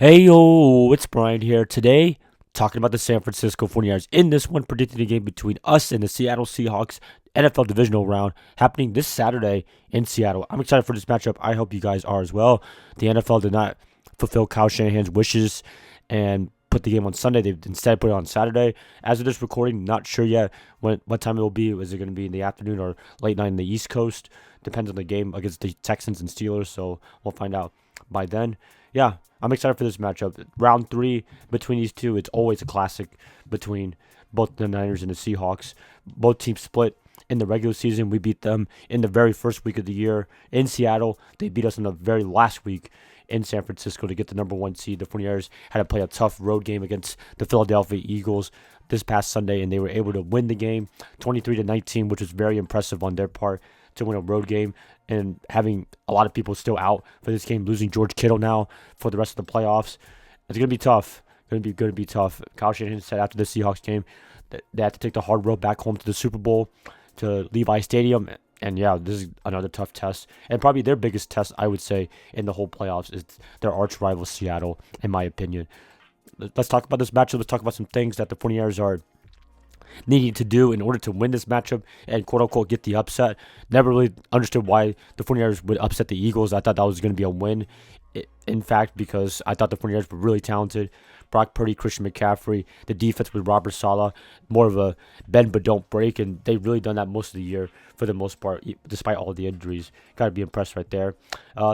Hey yo, it's Brian here. Today, talking about the San Francisco 49ers. In this one, predicting a game between us and the Seattle Seahawks NFL Divisional Round happening this Saturday in Seattle. I'm excited for this matchup. I hope you guys are as well. The NFL did not fulfill Kyle Shanahan's wishes and put the game on Sunday. They instead put it on Saturday. As of this recording, not sure yet what time it will be. Is it going to be in the afternoon or late night in the East Coast? Depends on the game against the Texans and Steelers, so we'll find out by then. Yeah, I'm excited for this matchup. Round three between these two, it's always a classic between both the Niners and the Seahawks. Both teams split in the regular season. We beat them in the very first week of the year in Seattle. They beat us in the very last week in San Francisco to get the number one seed. The 49ers had to play a tough road game against the Philadelphia Eagles this past Sunday, and they were able to win the game 23-19, which was very impressive on their part to win a road game and having a lot of people still out for this game, losing George Kittle now for the rest of the playoffs. It's gonna be tough. Gonna be tough. Kyle Shanahan said after the Seahawks game that they had to take the hard road back home to the Super Bowl to Levi Stadium. And yeah, this is another tough test, and probably their biggest test, I would say, in the whole playoffs is their arch rival Seattle, in my opinion. Let's talk about this matchup. Let's talk about some things that the 49ers are needing to do in order to win this matchup and quote unquote get the upset. Never really understood why the 49ers would upset the Eagles. I thought that was going to be a win. In fact, because I thought the 49ers were really talented. Brock Purdy, Christian McCaffrey, the defense with Robert Saleh, more of a bend but don't break, and they've really done that most of the year for the most part, despite all the injuries. Got to be impressed right there.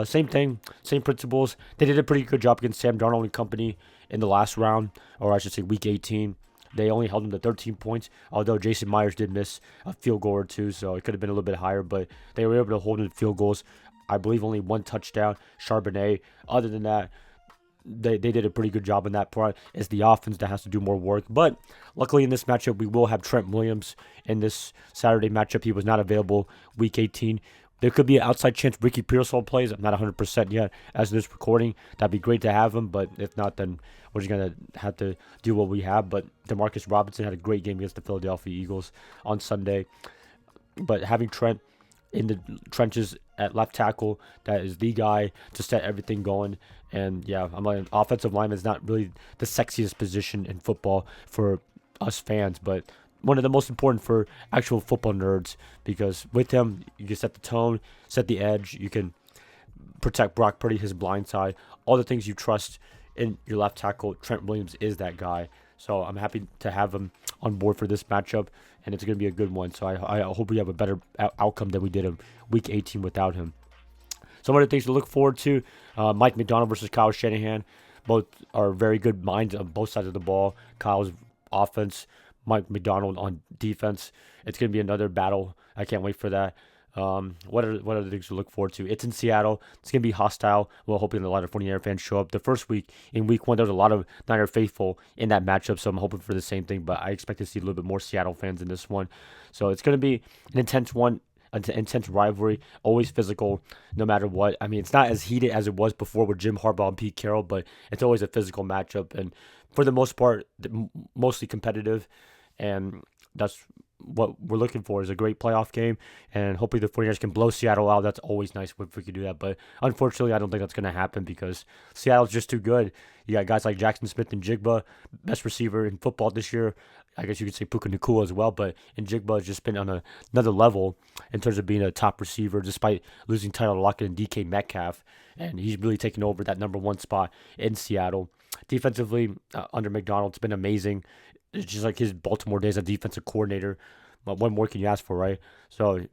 Same thing, same principles. They did a pretty good job against Sam Darnold and company in the last round, or I should say Week 18. They only held him to 13 points, although Jason Myers did miss a field goal or two, so it could have been a little bit higher, but they were able to hold him to field goals. I believe only one touchdown, Charbonnet. Other than that, they did a pretty good job in that part. It's the offense that has to do more work. But luckily in this matchup, we will have Trent Williams in this Saturday matchup. He was not available Week 18. There could be an outside chance Ricky Pearsall plays. I'm not 100% yet as of this recording. That'd be great to have him, but if not, then we're just going to have to do what we have. But Demarcus Robinson had a great game against the Philadelphia Eagles on Sunday. But having Trent in the trenches at left tackle, that is the guy to set everything going. And yeah, I'm like, offensive lineman is not really the sexiest position in football for us fans, but one of the most important for actual football nerds because with him, you can set the tone, set the edge, you can protect Brock Purdy, his blind side, all the things you trust in your left tackle. Trent Williams is that guy. So I'm happy to have him on board for this matchup, and it's going to be a good one. So I hope we have a better outcome than we did in Week 18 without him. Some other things to look forward to: Mike McDonald versus Kyle Shanahan. Both are very good minds on both sides of the ball. Kyle's offense, Mike McDonald on defense. It's going to be another battle. I can't wait for that. What are the things to look forward to? It's in Seattle. It's going to be hostile. Well, hoping a lot of 49er fans show up. The first week, in week one, there was a lot of Niner faithful in that matchup, so I'm hoping for the same thing, but I expect to see a little bit more Seattle fans in this one. So it's going to be an intense one. An intense rivalry, always physical, no matter what. I mean, it's not as heated as it was before with Jim Harbaugh and Pete Carroll, but it's always a physical matchup, and for the most part, mostly competitive, and that's what we're looking for is a great playoff game, and hopefully the 49ers can blow Seattle out. That's always nice if we could do that, but unfortunately, I don't think that's going to happen because Seattle's just too good. You got guys like Jackson Smith and Jigba, best receiver in football this year. I guess you could say Puka Nacua as well, but Jigba has just been on another level in terms of being a top receiver, despite losing Tyler Lockett and DK Metcalf, and he's really taken over that number one spot in Seattle. Defensively, under McDonald, it's been amazing. It's just like his Baltimore days as defensive coordinator. But what more can you ask for, right? So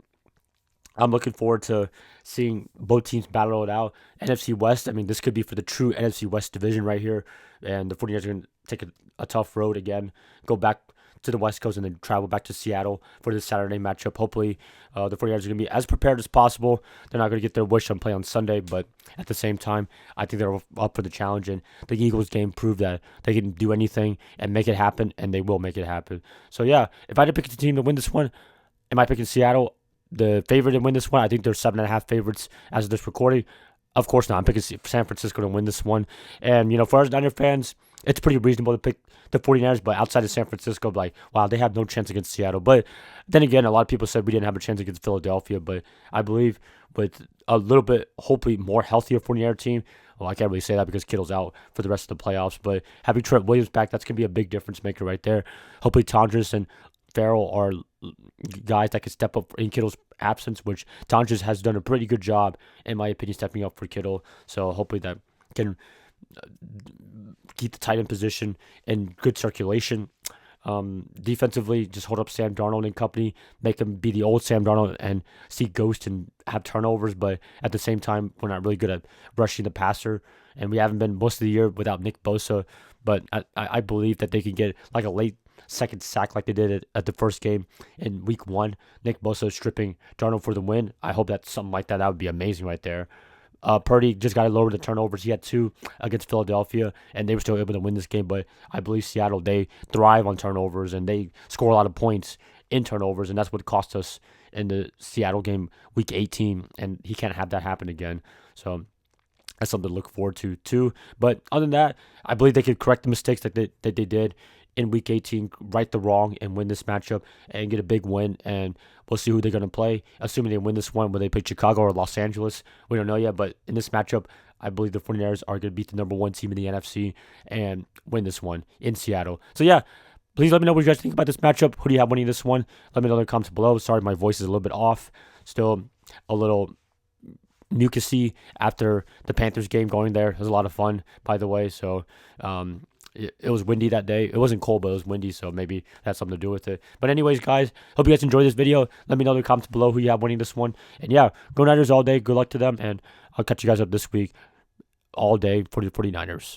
I'm looking forward to seeing both teams battle it out. NFC West, I mean, this could be for the true NFC West division right here. And the 49ers are going to take a tough road again, go back to the West Coast and then travel back to Seattle for this Saturday matchup. Hopefully, the 49ers are going to be as prepared as possible. They're not going to get their wish on play on Sunday, but at the same time, I think they're up for the challenge. And the Eagles game proved that they can do anything and make it happen, and they will make it happen. So, yeah, if I had to pick a team to win this one, am I picking Seattle? The favorite to win this one, I think they're 7.5 favorites as of this recording. Of course not. I'm picking San Francisco to win this one. And, for us Niner fans, it's pretty reasonable to pick the 49ers, but outside of San Francisco, like, wow, they have no chance against Seattle. But then again, a lot of people said we didn't have a chance against Philadelphia, but I believe with a little bit, hopefully, more healthier 49er team. Well, I can't really say that because Kittle's out for the rest of the playoffs, but having Trent Williams back, that's going to be a big difference maker right there. Hopefully, Tondres and Farrell are guys that can step up in Kittle's absence, which Tondres has done a pretty good job, in my opinion, stepping up for Kittle. So hopefully that can keep the tight end position in good circulation. Defensively, just hold up Sam Darnold and company, make him be the old Sam Darnold and see ghost and have turnovers. But at the same time, we're not really good at rushing the passer, and we haven't been most of the year without Nick Bosa. But I believe that they can get like a late second sack like they did at the first game in week 1. Nick Bosa stripping Darnold for the win. I hope that's something like that. That would be amazing right there. Purdy just got to lower the turnovers. He had 2 against Philadelphia, and they were still able to win this game. But I believe Seattle, they thrive on turnovers, and they score a lot of points in turnovers, and that's what cost us in the Seattle game, Week 18, and he can't have that happen again. So that's something to look forward to, too. But other than that, I believe they could correct the mistakes that they did in Week 18, right the wrong, and win this matchup and get a big win. And we'll see who they're going to play. Assuming they win this one, will they play Chicago or Los Angeles? We don't know yet, but in this matchup, I believe the 49ers are going to beat the number 1 team in the NFC and win this one in Seattle. So, yeah, please let me know what you guys think about this matchup. Who do you have winning this one? Let me know in the comments below. Sorry, my voice is a little bit off. Still a little mucusy after the Panthers game going there. It was a lot of fun, by the way. So, it was windy that day. It wasn't cold, but it was windy, so maybe that's something to do with it. But anyways, guys, hope you guys enjoyed this video. Let me know in the comments below who you have winning this one. And yeah, go Niners all day. Good luck to them, and I'll catch you guys up this week all day for the 49ers.